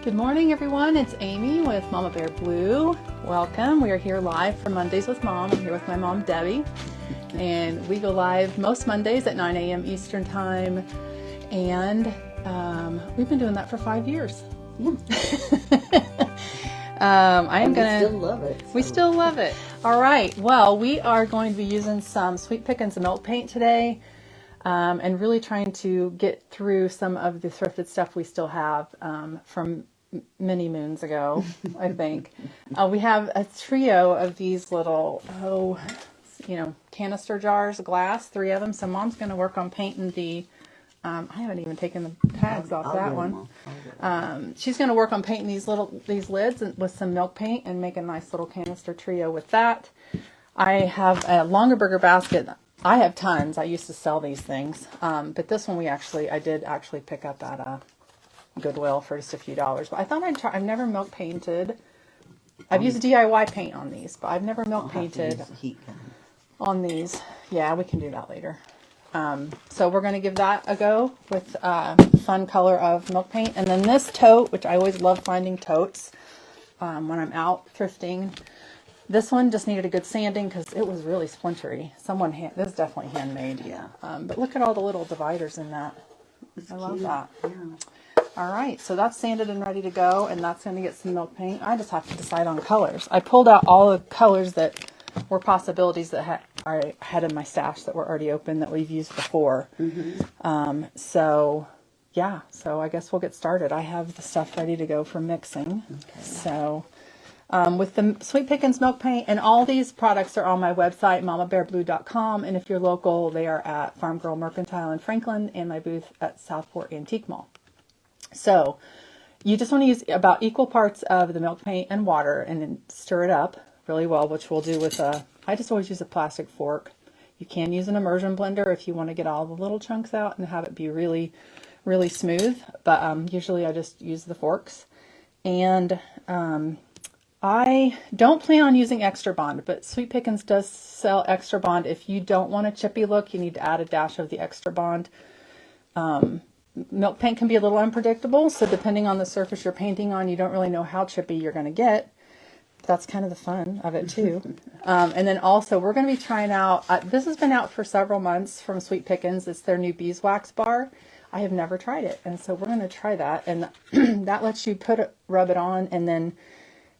Good morning, everyone. It's Amy with Mama Bear Blue. Welcome. We are here live for Mondays with Mom. I'm here with my mom, Debbie. And we go live most Mondays at 9 a.m. Eastern Time. And we've been doing that for 5 years. I am going to... We still love it. We still love it. All right. Well, we are going to be using some Sweet Pickins milk paint today. And really trying to get through some of the thrifted stuff we still have from many moons ago, I think. We have a trio of these little, canister jars of glass, 3 of them. So Mom's going to work on painting the, I haven't even taken the tags off that one. She's going to work on painting these lids with some milk paint and make a nice little canister trio with that. I have a Longaberger basket. I have tons. I used to sell these things. But this one I did actually pick up at Goodwill for just a few dollars. But I thought I'd try. I've never milk painted. I've used DIY paint on these, but I've never milk painted on these. Yeah, we can do that later. So we're going to give that a go with fun color of milk paint. And then this tote, which I always love finding totes when I'm out thrifting. This one just needed a good sanding because it was really splintery. This is definitely handmade. Yeah. But look at all the little dividers in that. I love that. Yeah. All right, so that's sanded and ready to go, and that's going to get some milk paint. I just have to decide on colors. I pulled out all the colors that were possibilities that I had in my stash that were already open that we've used before. Mm-hmm. So I guess we'll get started. I have the stuff ready to go for mixing. Okay. So with the Sweet Pickins milk paint, and all these products are on my website, mamabearblue.com, and if you're local, they are at Farm Girl Mercantile in Franklin and my booth at Southport Antique Mall. So you just want to use about equal parts of the milk paint and water and then stir it up really well, which we'll do with I just always use a plastic fork. You can use an immersion blender if you want to get all the little chunks out and have it be really, really smooth. But usually I just use the forks. And I don't plan on using Extra Bond, but Sweet Pickins does sell Extra Bond. If you don't want a chippy look, you need to add a dash of the Extra Bond. Milk paint can be a little unpredictable, so depending on the surface you're painting on, you don't really know how chippy you're going to get. That's kind of the fun of it too. And then also, we're going to be trying out, this has been out for several months from Sweet Pickins. It's their new beeswax bar. I have never tried it, and so we're going to try that. And that lets you rub it on, and then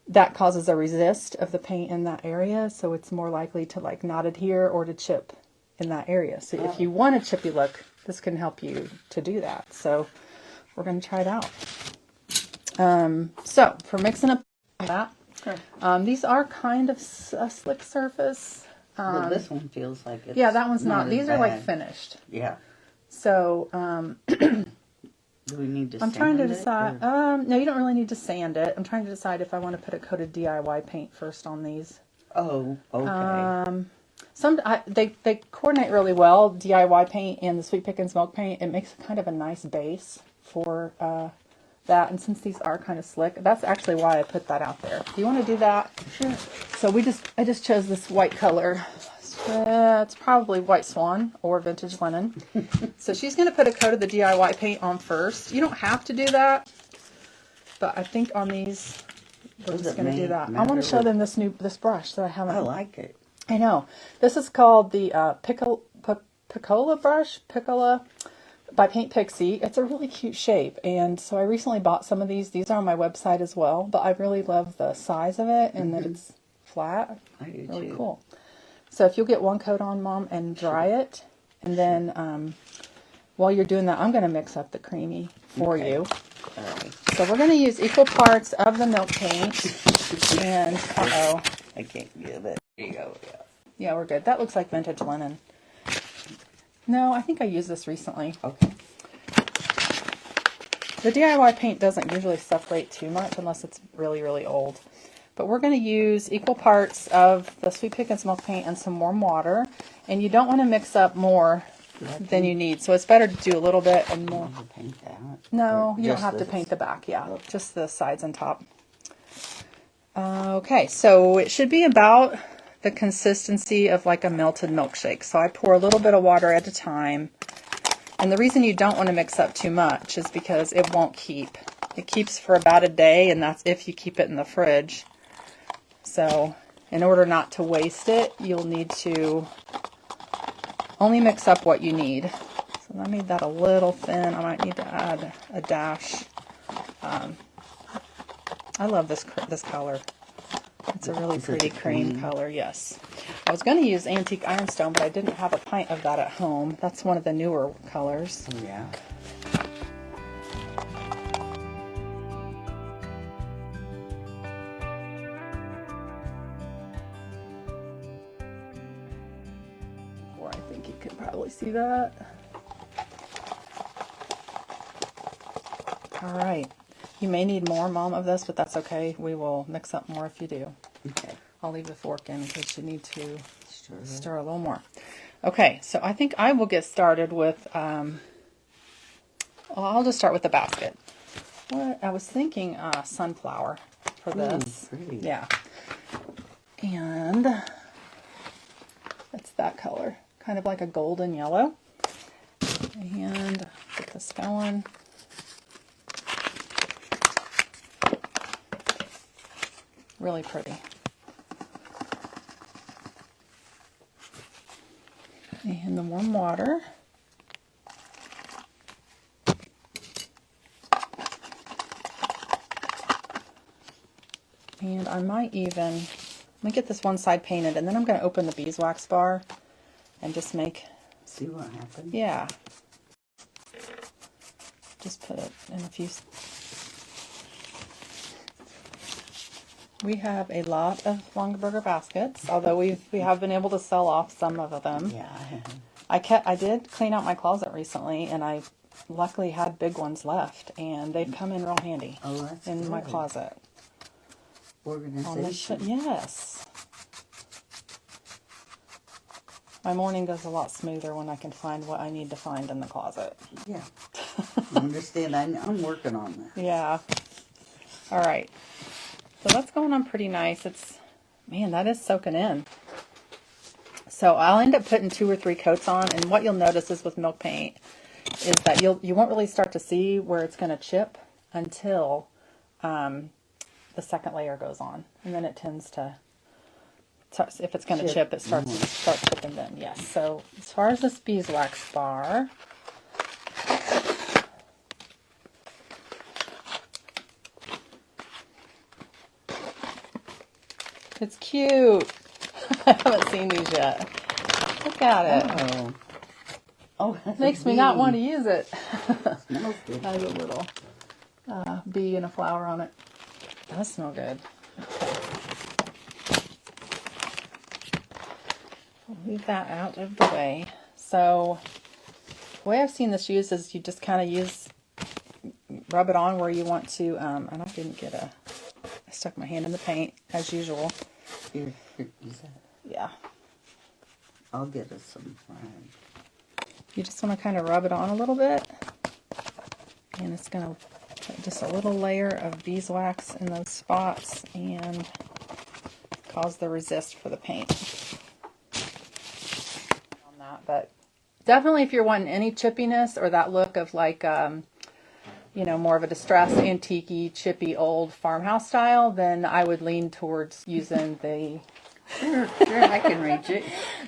that causes a resist of the paint in that area, so it's more likely to not adhere or to chip in that area. So if you want a chippy look, this can help you to do that. So we're going to try it out. So for mixing up that, these are kind of a slick surface. Well, this one feels like it's that one's not. These are like finished. Yeah. So do we need to? I'm trying to decide. No, you don't really need to sand it. I'm trying to decide if I want to put a coat of DIY paint first on these. Oh, okay. They coordinate really well, DIY paint and the Sweet Pickins milk paint. It makes kind of a nice base for that. And since these are kind of slick, that's actually why I put that out there. Do you want to do that? Sure. So I just chose this white color. It's probably White Swan or Vintage Linen. So she's going to put a coat of the DIY paint on first. You don't have to do that, but I think on these, we're just going to do that. I want to show them this brush that I haven't. I like it. I know. This is called the Piccola brush, Piccola by Paint Pixie. It's a really cute shape, and so I recently bought some of these. These are on my website as well, but I really love the size of it and that it's flat. I do really too. Cool. So if you'll get one coat on, Mom, and dry it, and then while you're doing that, I'm going to mix up the creamy for you. All right. So we're going to use equal parts of the milk paint, and I can't give it. There you go. Yeah, we're good. That looks like Vintage Linen. No, I think I used this recently. Okay. The DIY paint doesn't usually separate too much unless it's really, really old. But we're going to use equal parts of the Sweet Pickins milk paint and some warm water. And you don't want to mix up more than you need. So it's better to do a little bit and more. Paint that. No, you don't have to paint the back. Yeah, just the sides and top. Okay, so it should be about the consistency of like a melted milkshake. So I pour a little bit of water at a time. And the reason you don't want to mix up too much is because it won't keep. It keeps for about a day, and that's if you keep it in the fridge. So in order not to waste it, you'll need to only mix up what you need. So I made that a little thin. I might need to add a dash. I love this color. It's a really pretty cream color, yes. I was going to use antique ironstone, but I didn't have a pint of that at home. That's one of the newer colors. Yeah. Or I think you can probably see that. All right. You may need more, Mom, of this, but that's okay. We will mix up more if you do. Okay. I'll leave the fork in case you need to Sure. stir a little more. Okay, so I think I will get started with, well, I'll just start with the basket. What I was thinking sunflower for this. Pretty. Yeah. And it's that color, kind of like a golden yellow. And get this going. Really pretty. And the warm water. And I might even, let me get this one side painted, and then I'm going to open the beeswax bar and just make, See what happens? yeah. Just put it in a few. We have a lot of Longaberger baskets, although we have been able to sell off some of them. Yeah. I did clean out my closet recently, and I luckily had big ones left, and they've come in real handy Oh, that's in my good. closet. On this, Organization. yes. My morning goes a lot smoother when I can find what I need to find in the closet. Yeah. I understand. I'm working on that. Yeah. All right. So that's going on pretty nice. Man, that is soaking in. So I'll end up putting 2 or 3 coats on, and what you'll notice is with milk paint is that you won't really start to see where it's going to chip until the second layer goes on, and then it tends to, if it's going to chip, it starts chipping then. Yes. So as far as this beeswax bar, it's cute. I haven't seen these yet. Look at it. Oh. Oh, that's Makes a me not bee. want to use it. Smells good. Has a little bee and a flower on it. Does smell good. Okay. I'll leave that out of the way. So the way I've seen this used is you just kind of rub it on where you want to, and I didn't get I stuck my hand in the paint as usual. Here, use that. Yeah. I'll get us some rag. You just want to kind of rub it on a little bit, and it's going to put just a little layer of beeswax in those spots and cause the resist for the paint on that. But definitely if you're wanting any chippiness or that look of like, more of a distressed, antique-y, chippy, old farmhouse style, then I would lean towards using the... Sure, I can reach it.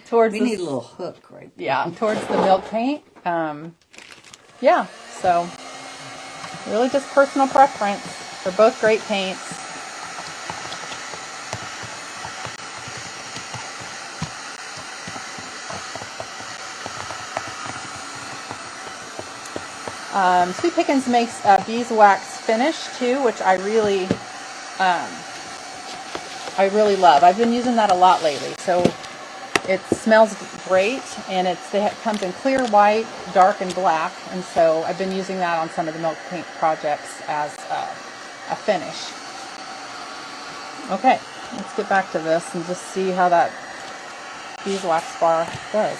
We need a little hook right there. Yeah, towards the milk paint. Yeah, so really just personal preference. They're both great paints. Sweet Pickins makes a beeswax finish too, which I really love. I've been using that a lot lately. So it smells great, and it comes in clear, white, dark, and black. And so I've been using that on some of the milk paint projects as a finish. Okay, let's get back to this and just see how that beeswax bar does.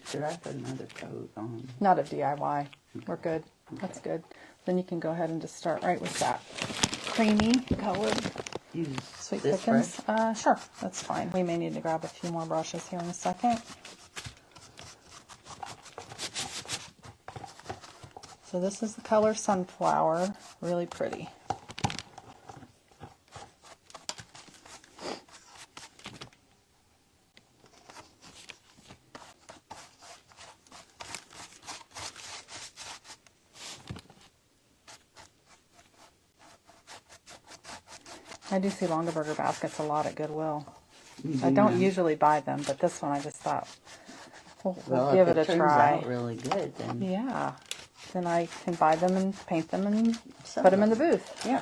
Should I put another coat on? Not a DIY. We're good. That's good. Then you can go ahead and just start right with that creamy color. use Sweet this Pickins? brush? Sure, that's fine. We may need to grab a few more brushes here in a second. So this is the color Sunflower, really pretty. I do see Longaberger baskets a lot at Goodwill. I don't usually buy them, but this one I just thought, we'll give it a try. Well, if it turns out really good, then... Yeah. Then I can buy them and paint them and put them in the booth. Yeah.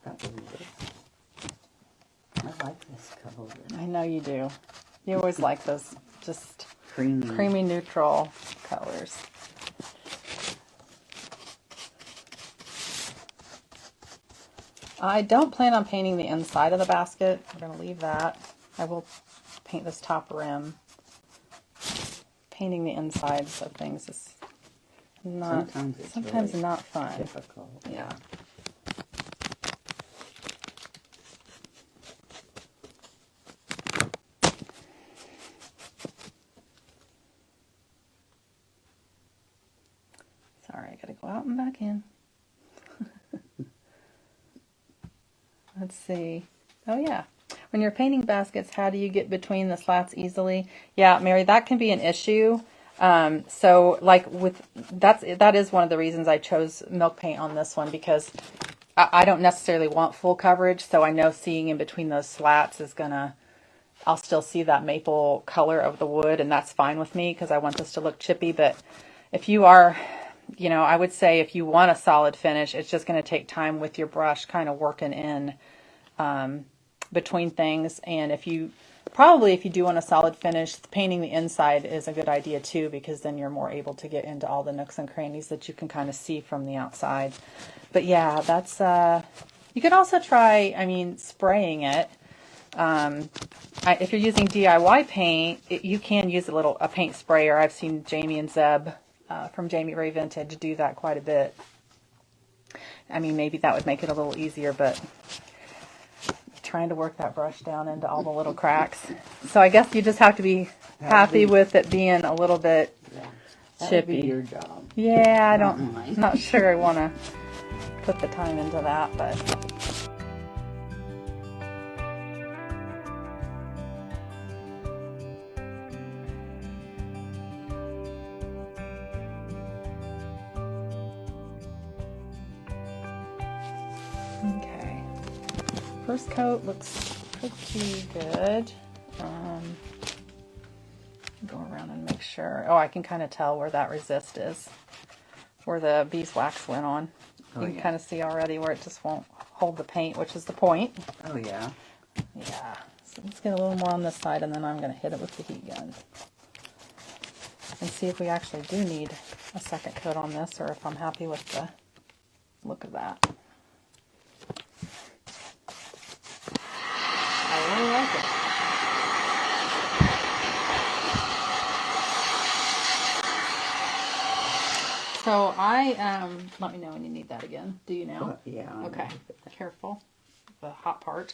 That would be good. I like this color. I know you do. You always like those just Creamy neutral colors. I don't plan on painting the inside of the basket. I'm going to leave that. I will paint this top rim. Painting the insides of things is not sometimes really not fun. Difficult. Yeah. Sorry, I gotta go out and back in. Let's see. Oh yeah. When you're painting baskets, how do you get between the slats easily? Yeah, Mary, that can be an issue. So like that is one of the reasons I chose milk paint on this one, because I don't necessarily want full coverage. So I know seeing in between those slats is I'll still see that maple color of the wood, and that's fine with me because I want this to look chippy. But if you are, I would say if you want a solid finish, it's just going to take time with your brush kind of working in between things. And if you do want a solid finish, painting the inside is a good idea too, because then you're more able to get into all the nooks and crannies that you can kind of see from the outside. But yeah, that's you could also try, spraying it. If you're using DIY paint, you can use a paint sprayer. I've seen Jamie and Zeb from Jamie Ray Vintage do that quite a bit. Maybe that would make it a little easier, but trying to work that brush down into all the little cracks. So I guess you just have to be happy with it being a little bit chippy. Be your job. Yeah, not sure I want to put the time into that, but. Okay, first coat looks pretty good. Go around and make sure. Oh, I can kind of tell where that resist is, where the beeswax went on. You can kind of see already where it just won't hold the paint, which is the point. Oh yeah. Yeah. So let's get a little more on this side, and then I'm going to hit it with the heat gun and see if we actually do need a second coat on this, or if I'm happy with the look of that. I really like it. So let me know when you need that again. Do you now? Yeah. Okay. Careful. The hot part.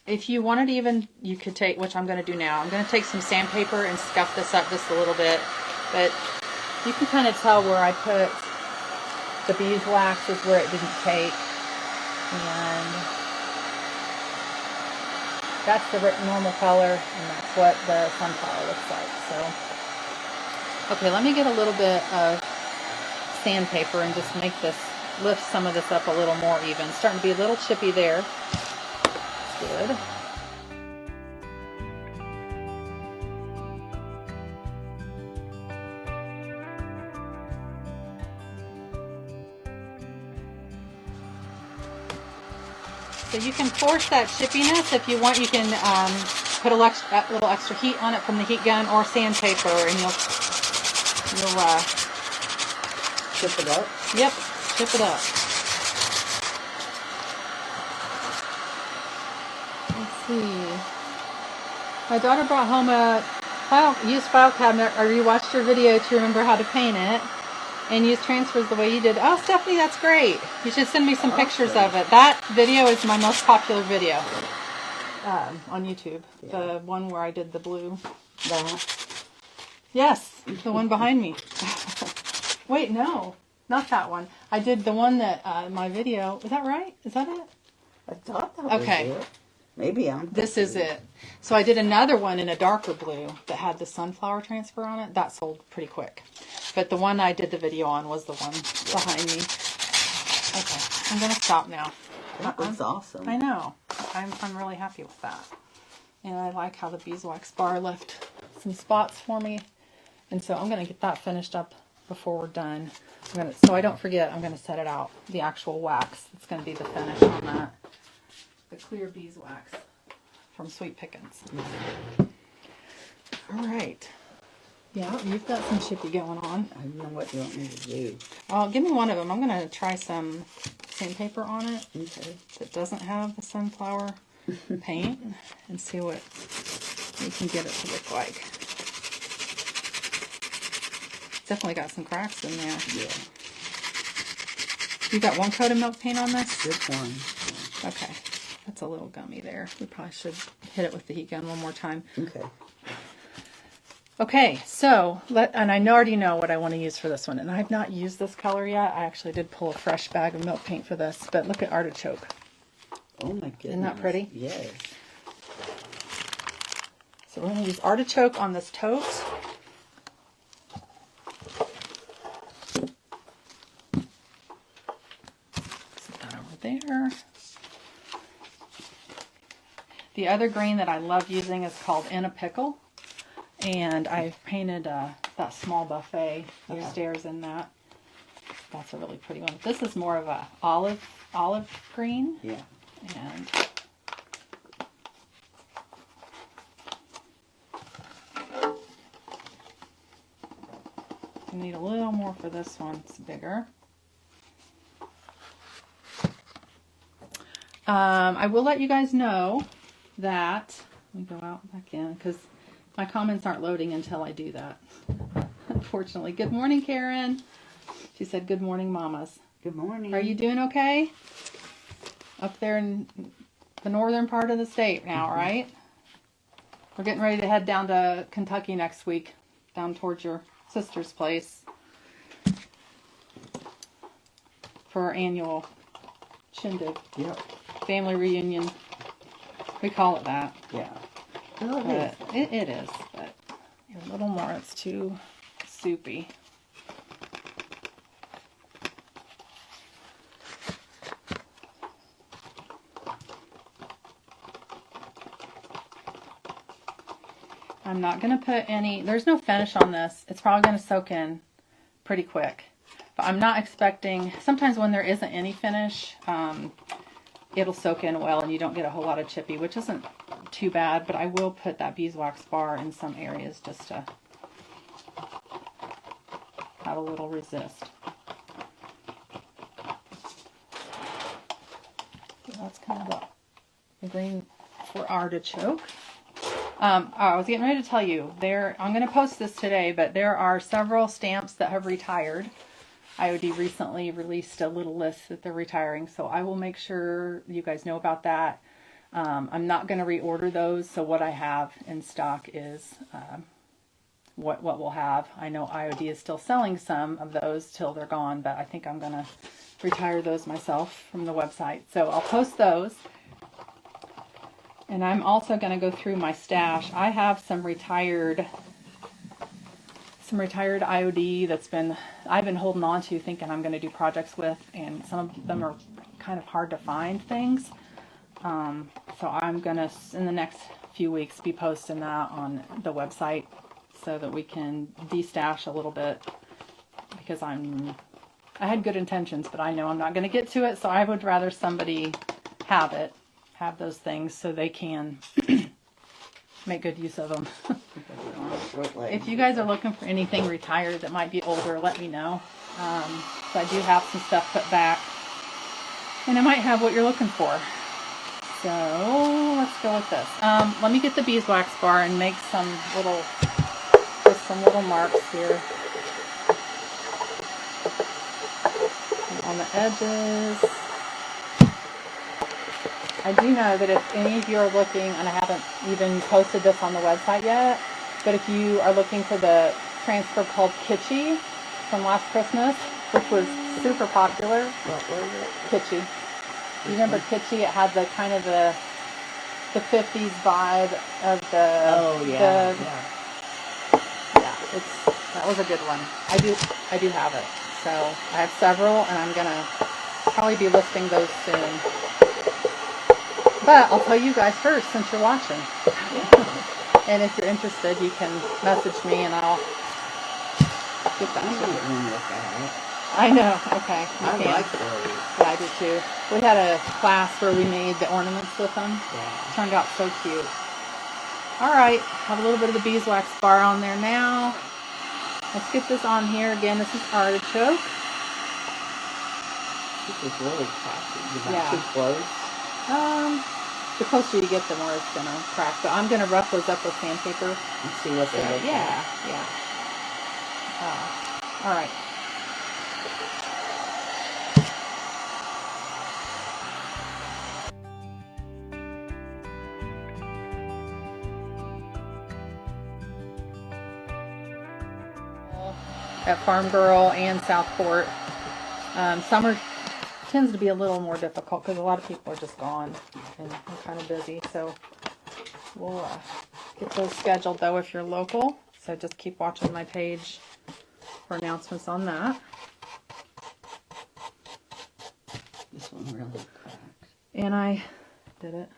If you wanted even, you could take, which I'm going to do now. I'm going to take some sandpaper and scuff this up just a little bit. But you can kind of tell where I put the beeswax is where it didn't take. And that's the normal color, and that's what the sunflower looks like. So, okay, let me get a little bit of sandpaper and just lift some of this up a little more even. It's starting to be a little chippy there. Good. So you can force that chippiness if you want. You can put a little extra heat on it from the heat gun or sandpaper, and you'll chip it up. Yep, chip it up. Let's see. My daughter brought home a used file cabinet. I rewatched your video to remember how to paint it, and use transfers the way you did. Oh, Stephanie, that's great. You should send me some pictures of it. That video is my most popular video on YouTube. Yeah. The one where I did the blue. That. Yes, the one behind me. Wait, no, not that one. I did the one that my video. Is that right? Is that it? I thought that was it. Maybe I'm. This is it. So I did another one in a darker blue that had the sunflower transfer on it. That sold pretty quick. But the one I did the video on was the one behind me. Okay, I'm going to stop now. That was awesome. I know. I'm really happy with that. And I like how the beeswax bar left some spots for me. And so I'm going to get that finished up before we're done. So I don't forget, I'm going to set it out. The actual wax. It's going to be the finish on that. The clear beeswax from Sweet Pickins. All right. Yeah, you've got some chippy going on. I don't know what you want me to do. Give me one of them. I'm going to try some sandpaper on it. Okay. That doesn't have the sunflower paint and see what we can get it to look like. It's definitely got some cracks in there. Yeah. You got one coat of milk paint on this? Just one. Okay. That's a little gummy there. We probably should hit it with the heat gun one more time. Okay. Okay, so, and I already know what I want to use for this one. And I've not used this color yet. I actually did pull a fresh bag of milk paint for this. But look at artichoke. Oh my goodness. Isn't that pretty? Yes. So we're going to use artichoke on this tote. Set that over there. The other green that I love using is called In a Pickle. And I painted that small buffet upstairs in that. That's a really pretty one. This is more of a olive green. Yeah. And I need a little more for this one. It's bigger. I will let you guys know that, let me go out and back in because my comments aren't loading until I do that. Unfortunately. Good morning, Karen. She said, good morning, mamas. Good morning. Are you doing okay? Up there in the northern part of the state now, right? We're getting ready to head down to Kentucky next week, down towards your sister's place for our annual shindig. Yep. Family reunion. We call it that. Yeah. Well, It is, but a little more. It's too soupy. I'm not going to put any, there's no finish on this. It's probably going to soak in pretty quick. But I'm not expecting, sometimes when there isn't any finish, it'll soak in well and you don't get a whole lot of chippy, which isn't too bad, but I will put that beeswax bar in some areas just to have a little resist. So that's kind of the green for artichoke. I was getting ready to tell you, I'm going to post this today, but there are several stamps that have retired. IOD recently released a little list that they're retiring, so I will make sure you guys know about that. I'm not going to reorder those, so what I have in stock is what we'll have. I know IOD is still selling some of those till they're gone, but I think I'm going to retire those myself from the website. So I'll post those. And I'm also going to go through my stash. I have some retired IOD I've been holding on to thinking I'm going to do projects with, and some of them are kind of hard to find things. So I'm going to, in the next few weeks, be posting that on the website so that we can de-stash a little bit, because I had good intentions, but I know I'm not going to get to it, so I would rather somebody have those things so they can make good use of them. If you guys are looking for anything retired that might be older, let me know. So I do have some stuff put back, and I might have what you're looking for. So let's go with this. Let me get the beeswax bar and make some little marks here. on the edges. I do know that if any of you are looking, and I haven't even posted this on the website yet, but if you are looking for the transfer called Kitschy from last Christmas, which was super popular. What was it? Kitschy. You remember Kitschy? It had the kind of the 50s vibe of the. Oh yeah. Yeah, that was a good one. I do have it. So I have several, and I'm gonna probably be listing those soon. But I'll tell you guys first, since you're watching. And if you're interested, you can message me, and I'll get that. I know. Okay. I like those. Yeah, I do too. We had a class where we made the ornaments with them. Yeah. Turned out so cute. All right, have a little bit of the beeswax bar on there now. Let's get this on here again. This is artichoke. This is really cracky. Is that Yeah. too close? The closer you get, the more it's gonna crack. But I'm gonna rough those up with sandpaper. Let's see what they look like. Yeah. All right. At Farm Girl and Southport. Summer tends to be a little more difficult because a lot of people are just gone and we're kind of busy. So we'll get those scheduled though if you're local. So just keep watching my page for announcements on that. This one really cracked. And I did it.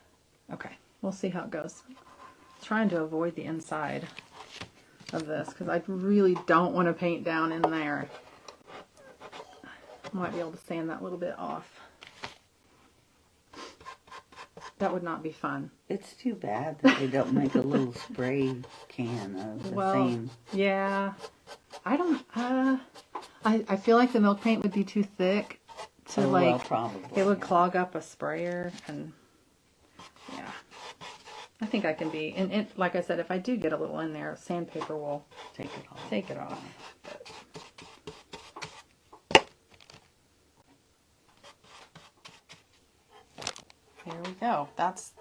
Okay, we'll see how it goes. Trying to avoid the inside of this because I really don't want to paint down in there. Might be able to sand that little bit off. That would not be fun. It's too bad that they don't make a little spray can of the same. Yeah. I don't, I feel like the milk paint would be too thick to Well, probably. it would clog up a sprayer and yeah. I think I can be, and it, like I said, if I do get a little in there, sandpaper will Take it off. take it off. There we go. That's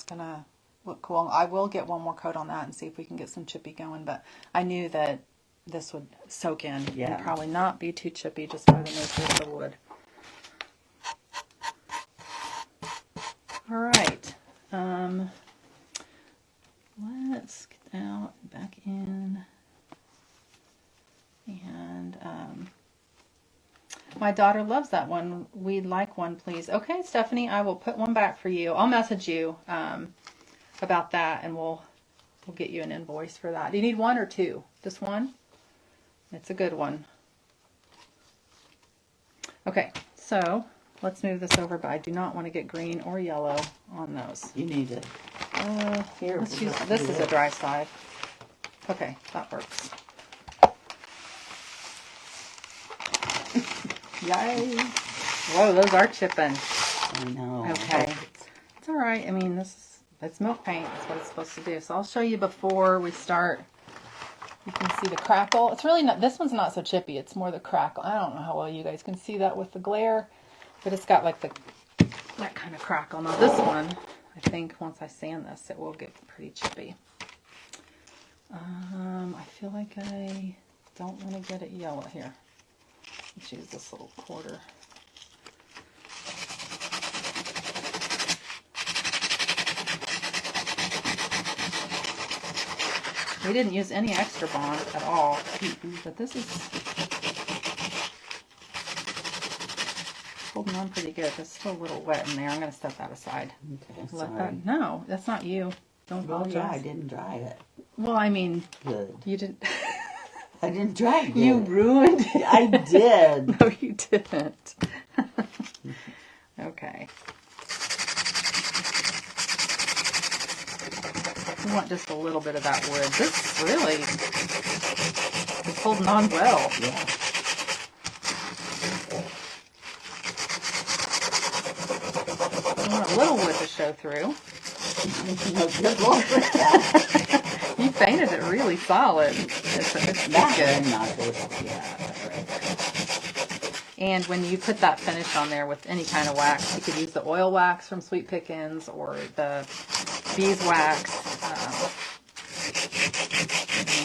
gonna look cool. I will get one more coat on that and see if we can get some chippy going, but I knew that this would soak in and probably not be too chippy just by the nature of the wood. All right. Let's get out and back in. And my daughter loves that one. We'd like one, please. Okay, Stephanie, I will put one back for you. I'll message you about that, and we'll get you an invoice for that. Do you need one or two? Just one? It's a good one. Okay, so let's move this over, but I do not want to get green or yellow on those. You need it. Here, Let's use, this is a dry side. Okay, that works. Yay! Whoa, those are chipping. I know. Okay. It's all right. I mean, it's milk paint. That's what it's supposed to do. So I'll show you before we start. You can see the crackle. It's really not, this one's not so chippy. It's more the crackle. I don't know how well you guys can see that with the glare, but it's got like that kind of crackle. Now this one, I think once I sand this, it will get pretty chippy. I feel like I don't want to get it yellow here. Let's use this little quarter. We didn't use any extra bond at all, but this is holding on pretty good. It's still a little wet in there. I'm going to set that aside. Okay, Let sorry. that, no, that's not you. Don't Well, apologize. yeah, I didn't dry it. Well, I mean, Good. you didn't. I didn't dry it. You ruined it. I did. No, you didn't. Okay. We want just a little bit of that wood. This really is holding on well. Yeah. I want a little wood to show through. No, good Lord. You painted it really solid. It's That's good. not good. Yeah, that's right. And when you put that finish on there with any kind of wax, you could use the oil wax from Sweet Pickins or the beeswax.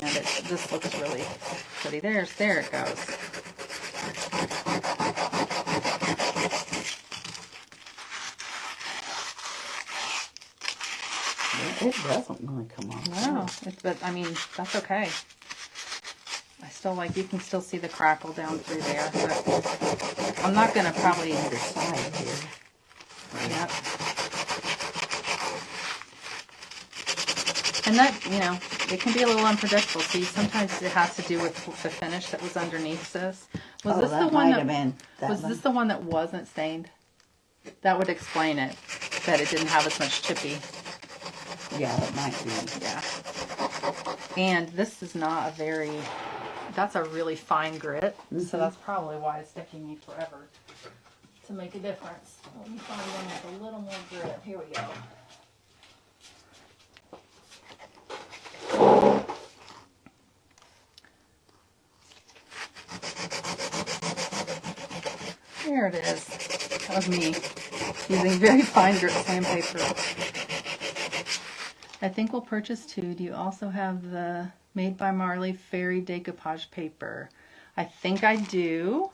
And this looks really pretty. There it goes. It doesn't really come off. No, but I mean, that's okay. I still you can still see the crackle down through there. But I'm not going to probably... Either side here. Yep. And that, it can be a little unpredictable. See, sometimes it has to do with the finish that was underneath this. Was this the one this the one that wasn't stained? That would explain it, that it didn't have as much chippy. Yeah, it might be. Yeah. And this is not a that's a really fine grit, so that's probably why it's taking me forever to make a difference. Let me find one with a little more grit. Here we go. There it is. That was me using very fine grit sandpaper. I think we'll purchase two. Do you also have the Made by Marley Fairy Decoupage paper? I think I do.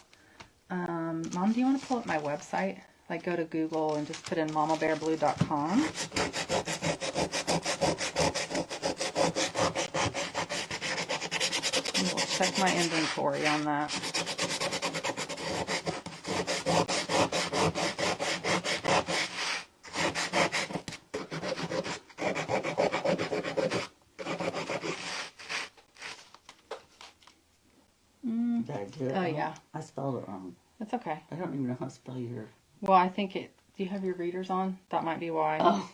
Mom, do you want to pull up my website? Like go to Google and just put in mamabearblue.com. And we'll check my inventory on that. Did I do it Oh, wrong? yeah. I spelled it wrong. That's okay. I don't even know how to spell your... Well, I think do you have your readers on? That might be why. Oh.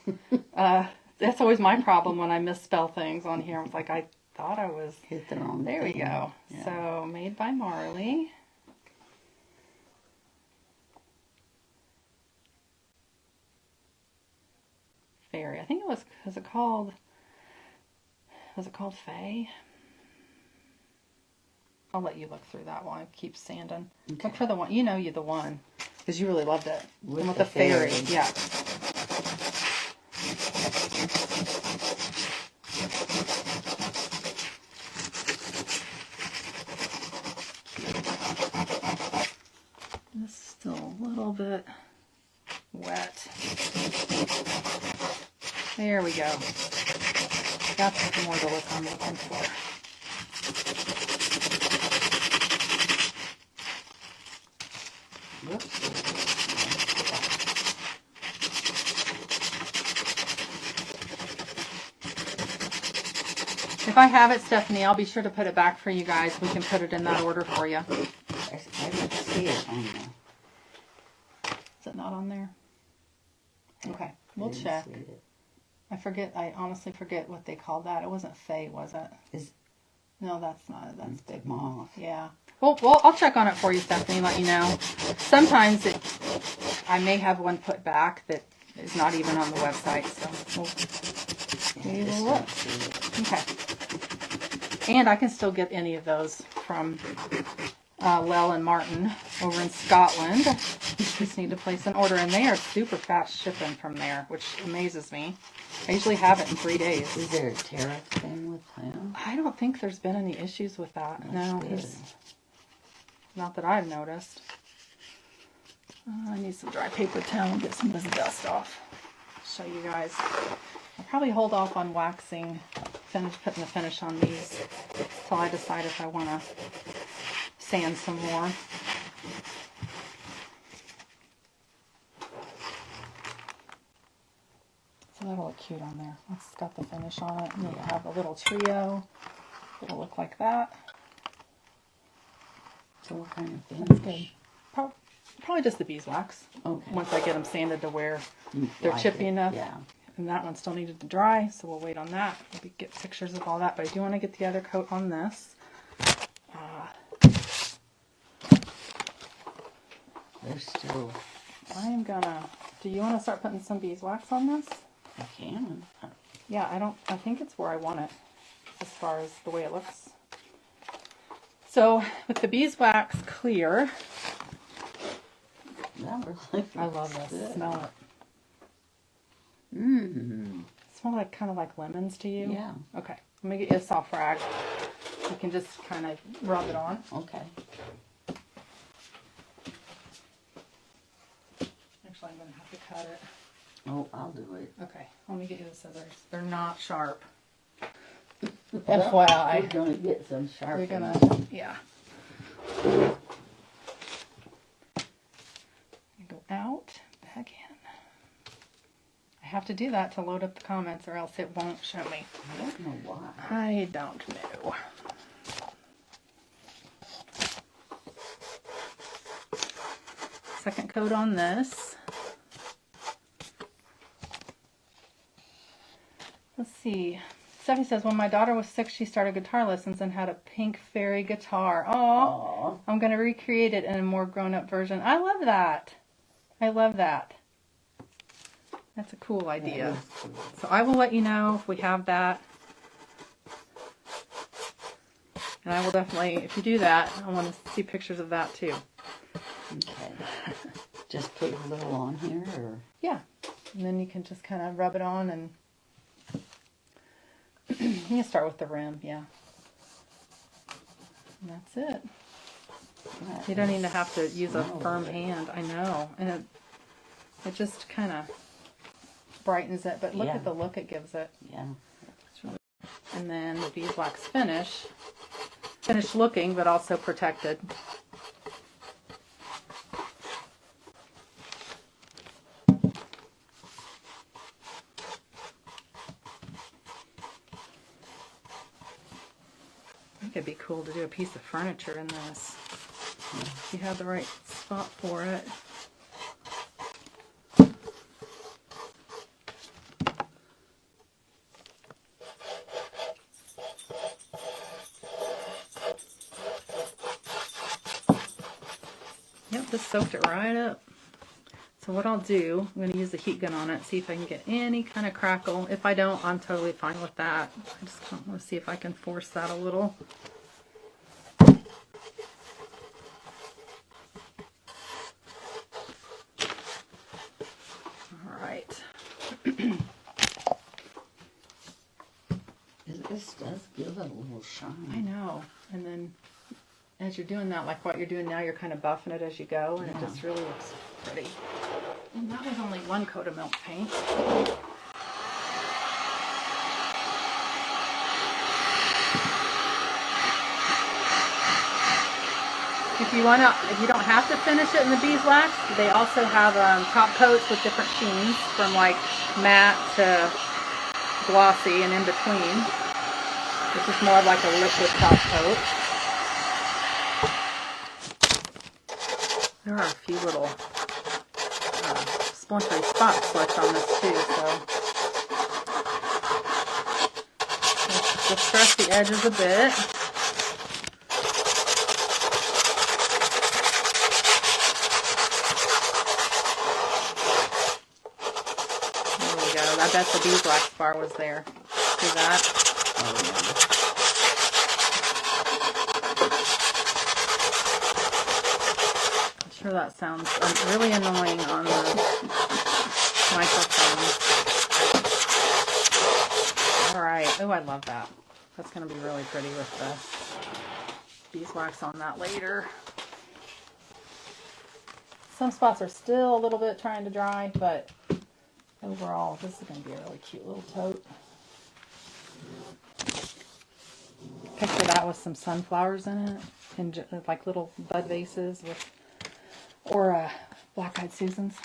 That's always my problem when I misspell things on here. I was like, I thought I was... Hit the wrong There we thing. go. Yeah. So, Made by Marley. Fairy. I think it was called Faye? I'll let you look through that while I keep sanding. Okay. Look for the one. You're the one. Because you really loved it. With the fairy. fairy. Yeah. This is still a little bit wet. There we go. That's more the look I'm looking for. Whoops. If I have it, Stephanie, I'll be sure to put it back for you guys. We can put it in that order for you. I didn't see it on there. Is it not on there? Okay, we'll I didn't check. see it. I honestly forget what they called that. It wasn't Faye, was it? No, that's not it. That's Big Moth. Yeah. Well, I'll check on it for you, Stephanie, and let you know. Sometimes I may have one put back that is not even on the website, so we will look. Okay. And I can still get any of those from Lel and Martin over in Scotland. Just need to place an order, and they are super fast shipping from there, which amazes me. I usually have it in 3 days. Is there a tariff thing with them? I don't think there's been any issues with that. No, there's not that I've noticed. I need some dry paper towel and get some of this dust off. Show you guys. I'll probably hold off on waxing, putting the finish on these till I decide if I want to sand some more. So that'll look cute on there. It's got the finish on it. And you have a little trio. It'll look like that. So what kind of That's finish? good. Probably just the beeswax. Okay. Once I get them sanded to where You they're like chippy it, enough. Yeah. And that one still needed to dry, so we'll wait on that. Maybe get pictures of all that. But I do want to get the other coat on this. They're still... I am gonna... Do you want to start putting some beeswax on this? I can. Yeah, I think it's where I want it as far as the way it looks. So with the beeswax clear, That really I love this. good. Smell it. Mmm. Smell like kind of like lemons to you? Yeah. Okay. Let me get you a soft rag. You can just kind of rub it on. Okay. Actually, I'm going to have to cut it. Oh, I'll do it. Okay. Let me get you the scissors. They're not sharp. We're FYI. going to get some sharp. You're going to, yeah. Go out, back in. I have to do that to load up the comments or else it won't show me. I don't know why. I don't know. Second coat on this. Let's see. Steffi says, when my daughter was 6, she started guitar lessons and had a pink fairy guitar. Aww. I'm going to recreate it in a more grown-up version. I love that. I love that. That's a cool idea. Cool. So I will let you know if we have that. And I will definitely, if you do that, I want to see pictures of that too. Okay. Just put a little on here, or? Yeah. And then you can just kind of rub it on and you can start with the rim, yeah. And that's it. That You don't is even have to use a firm lovely. hand. I know. And it just kind of brightens it. But look Yeah. at the look it gives it. Yeah. And then the beeswax finish. Finished looking, but also protected. I think it'd be cool to do a piece of furniture in this. If you have the right spot for it. Yep, just soaked it right up. So what I'll do, I'm going to use the heat gun on it, see if I can get any kind of crackle. If I don't, I'm totally fine with that. I just want to see if I can force that a little. All right. This does give it a little shine. I know. And then as you're doing that, like what you're doing now, you're kind of buffing it as you go, and it just really looks pretty. And that was only one coat of milk paint. If you don't have to finish it in the beeswax, they also have top coats with different sheens from like matte to glossy and in between. This is more like a liquid top coat. There are a few little splintery spots left on this too, so let's distress the edges a bit. There we go. I bet the beeswax bar was there. See that? Oh, yeah. I'm sure that sounds really annoying on the microphone. Alright. Oh, I love that. That's going to be really pretty with the beeswax on that later. Some spots are still a little bit trying to dry, but overall, this is going to be a really cute little tote. Picture that with some sunflowers in it, and like little bud vases with, or black-eyed Susans.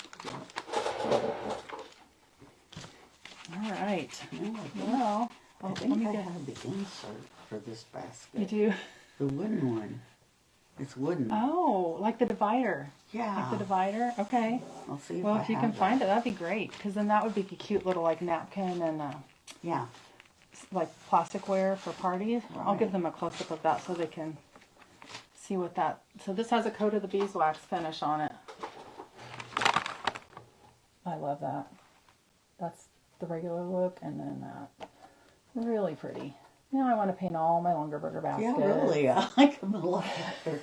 All right. Well, I think I have the insert for this basket. You do? The wooden one. It's wooden. Oh, like the divider. Yeah. Like the divider? Okay. I'll see if Well, I if you have can that. find it, that'd be great. Because then that would be a cute little like napkin and Yeah. like plasticware for parties. I'll give them a close-up of that so they can see what that... So this has a coat of the beeswax finish on it. I love that. That's the regular look, and then that. Really pretty. Now I want to paint all my longer burger baskets. Yeah, really. I like them a lot better.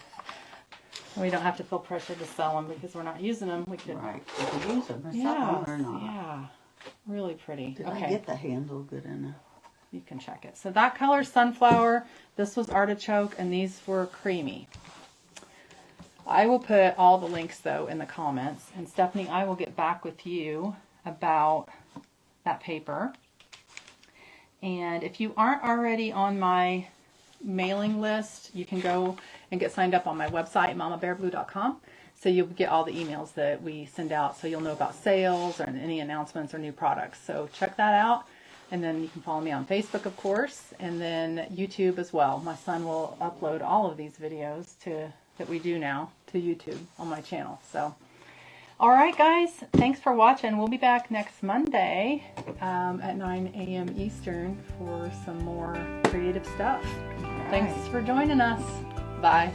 We don't have to feel pressure to sell them because we're not using them. We could, Right. You could use them or yeah, something or not. yeah, really pretty. Did okay, I get the handle good enough? you can check it. So that color's sunflower. This was artichoke, and these were creamy. I will put all the links though in the comments, and Stephanie, I will get back with you about that paper. And if you aren't already on my mailing list, you can go and get signed up on my website, mamabearblue.com. So you'll get all the emails that we send out, so you'll know about sales or any announcements or new products. So check that out. And then you can follow me on Facebook, of course, and then YouTube as well. My son will upload all of these videos that we do now to YouTube on my channel. So, all right, guys, thanks for watching. We'll be back next Monday at 9 a.m. Eastern for some more creative stuff. Right. Thanks for joining us. Bye.